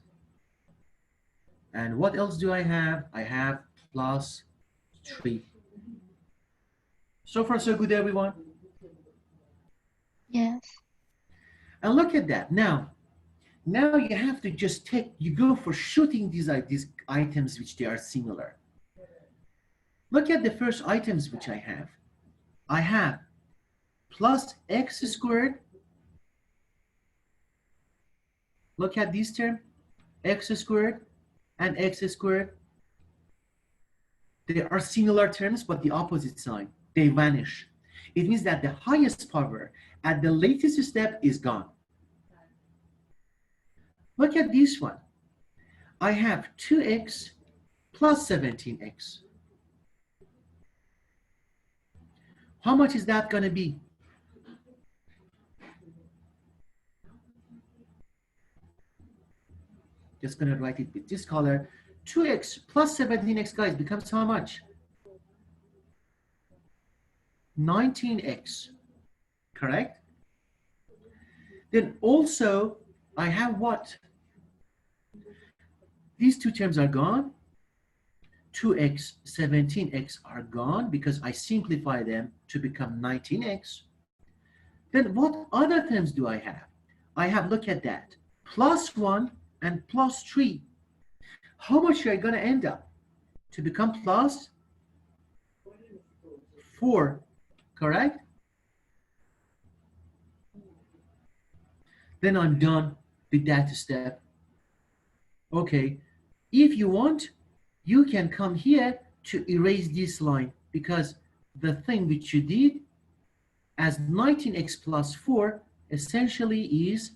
And what else do I have? I have plus 3. So far, so good, everyone. Yes. And look at that. Now you have to just you go for shooting these items which they are similar. Look at the first items which I have. I have plus x squared. Look at this term, x squared and x squared. They are similar terms, but the opposite sign. They vanish. It means that the highest power at the latest step is gone. Look at this one. I have 2x plus 17x. How much is that going to be? Just going to write it with this color. 2x plus 17x, guys, becomes how much? 19x, correct? Then also, I have what? These two terms are gone. 2x, 17x are gone because I simplify them to become 19x. Then what other terms do I have? I have, look at that, plus 1 and plus 3. How much are you going to end up? To become plus 4, correct? Then I'm done with that step. Okay, if you want, you can come here to erase this line because the thing which you did as 19x plus 4 essentially is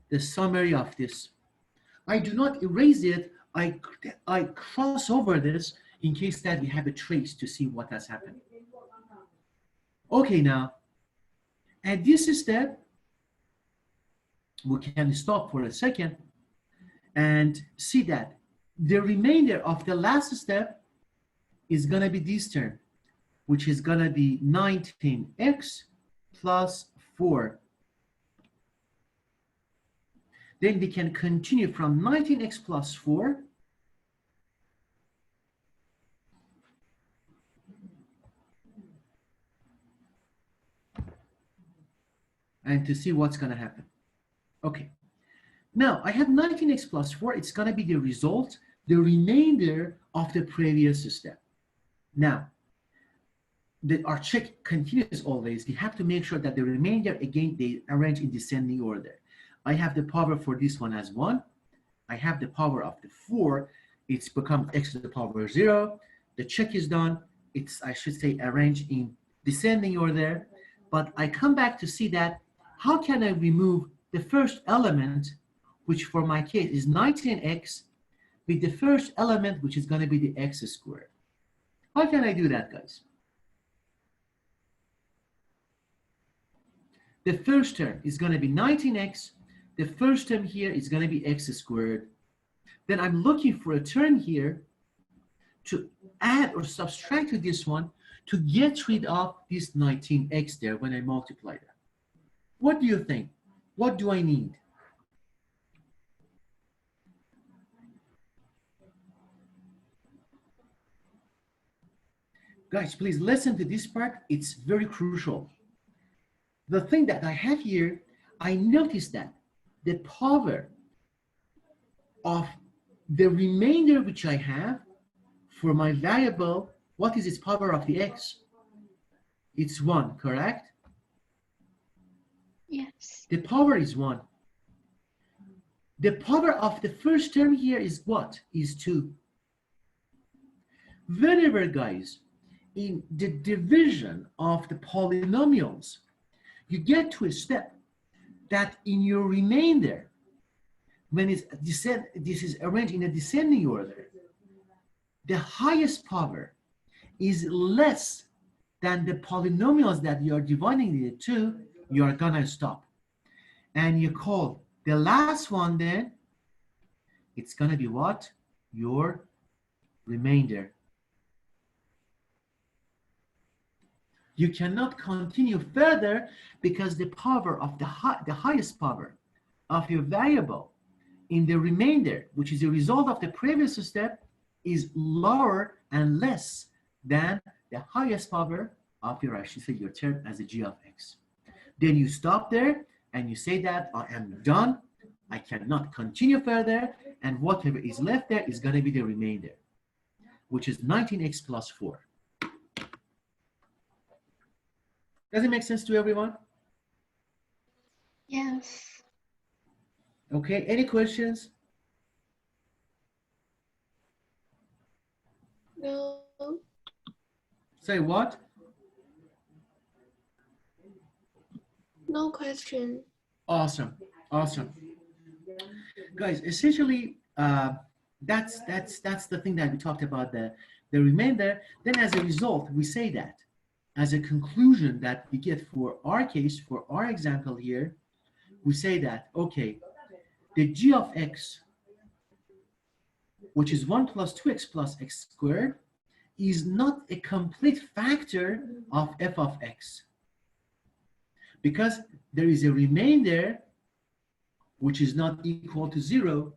the summary of this. I do not erase it. I cross over this in case that we have a trace to see what has happened. Okay, now at this step, we can stop for a second and see that the remainder of the last step is going to be this term, which is going to be 19x plus 4. Then we can continue from 19x plus 4 and to see what's going to happen. Okay. Now, I have 19x plus 4. It's going to be the result, the remainder of the previous step. Now, our check continues always. We have to make sure that the remainder, again, they arrange in descending order. I have the power for this one as 1. I have the power of the 4. It's become x to the power 0. The check is done. It's, I should say, arranged in descending order. But I come back to see that how can I remove the first element, which for my case is 19x, with the first element, which is going to be the x squared. How can I do that, guys? The first term is going to be 19x. The first term here is going to be x squared. Then I'm looking for a term here to add or subtract to this one to get rid of this 19x there when I multiply that. What do you think? What do I need? Guys, please listen to this part. It's very crucial. The thing that I have here, I noticed that the power of the remainder which I have for my variable, what is its power of the x? It's 1, correct? Yes. The power is 1. The power of the first term here is what? Is 2. Whenever, guys, in the division of the polynomials, you get to a step that in your remainder, when it's this is arranged in a descending order, the highest power is less than the polynomials that you are dividing it to, you are gonna stop. And you call the last one then, it's gonna be what? Your remainder. You cannot continue further because the power of the highest power of your variable in the remainder, which is a result of the previous step, is lower and less than the highest power of your, I should say, your term as a g of x. Then you stop there and you say that I am done. I cannot continue further, and whatever is left there is going to be the remainder, which is 19x plus 4. Does it make sense to everyone? Yes. Okay, any questions? No. Say what? No question. Awesome, awesome. Guys, essentially, that's the thing that we talked about, the remainder. Then as a result, we say that as a conclusion that we get for our case, for our example here, we say that, okay, the g of x, which is 1 plus 2x plus x squared, is not a complete factor of f of x, because there is a remainder which is not equal to 0.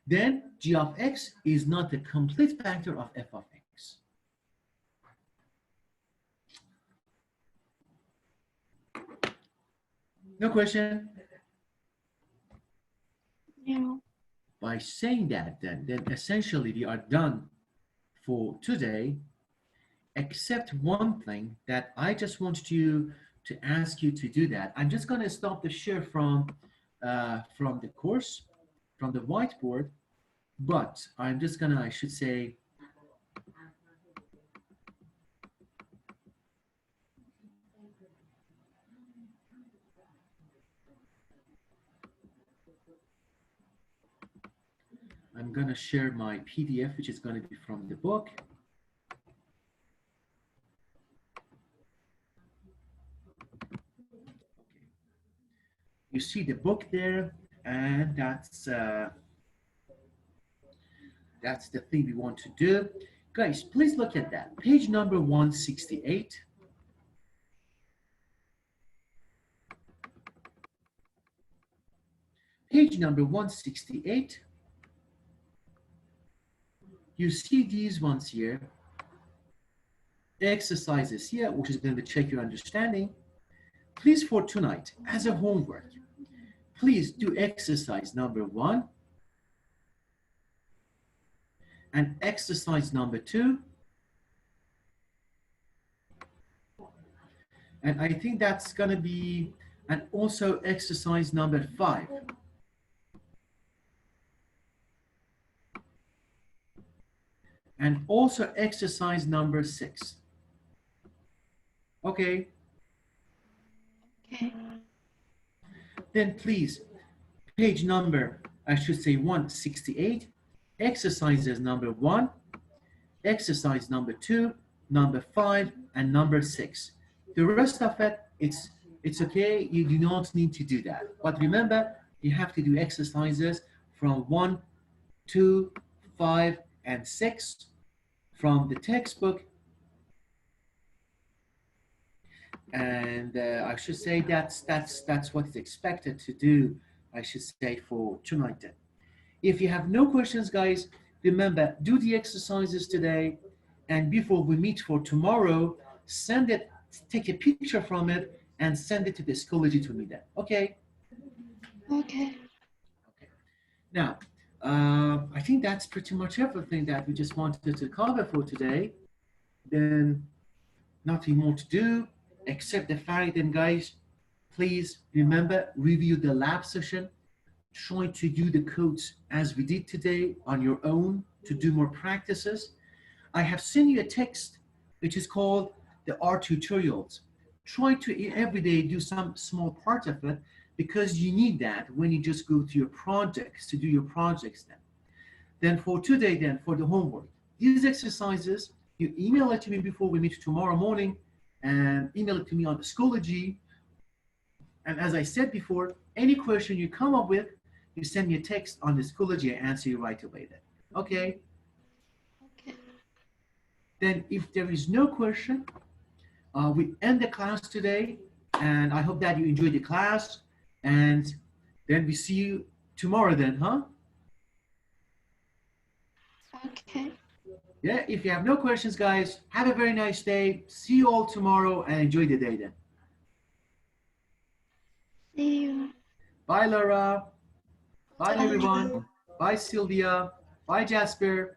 Then g of x is not a complete factor of f of x. No question? Yeah. By saying that, then essentially we are done for today, except one thing that I just want you to ask you to do that. I'm just going to stop the share from the course, from the whiteboard, but I'm just going to, I should say, I'm going to share my PDF, which is going to be from the book. You see the book there, and that's the thing we want to do. Guys, please look at that. Page number 168. Page number 168. You see these ones here. Exercises here, which is going to check your understanding. Please, for tonight, as a homework, please do exercise number 1 and exercise number 2. And I think that's going to be, and also exercise number 5. And also exercise number 6. Okay. Okay. Then please, page number, I should say 168, exercises number 1, exercise number 2, number 5, and number 6. The rest of it, it's okay. You do not need to do that. But remember, you have to do exercises from 1, 2, 5, and 6 from the textbook. And I should say that's what is expected to do, I should say, for tonight then. If you have no questions, guys, remember, do the exercises today, and before we meet for tomorrow, send it, take a picture from it, and send it to the Schoology to me then. Okay? Okay. Okay. Now, I think that's pretty much everything that we just wanted to cover for today. Then nothing more to do except the fact that, guys, please remember, review the lab session. Try to do the codes as we did today on your own to do more practices. I have sent you a text which is called the art tutorials. Try to every day do some small part of it, because you need that when you just go to your projects, to do your projects then. Then for today, then for the homework, these exercises, you email it to me before we meet tomorrow morning, and email it to me on the Schoology. And as I said before, any question you come up with, you send me a text on the Schoology, I answer you right away then. Okay? Okay. Then if there is no question, we end the class today, and I hope that you enjoyed the class. And then we see you tomorrow then, huh? Okay. Yeah, if you have no questions, guys, have a very nice day. See you all tomorrow and enjoy the day then. See you. Bye, Laura. Bye, Bye. everyone. Bye, Sylvia. Bye, Jasper.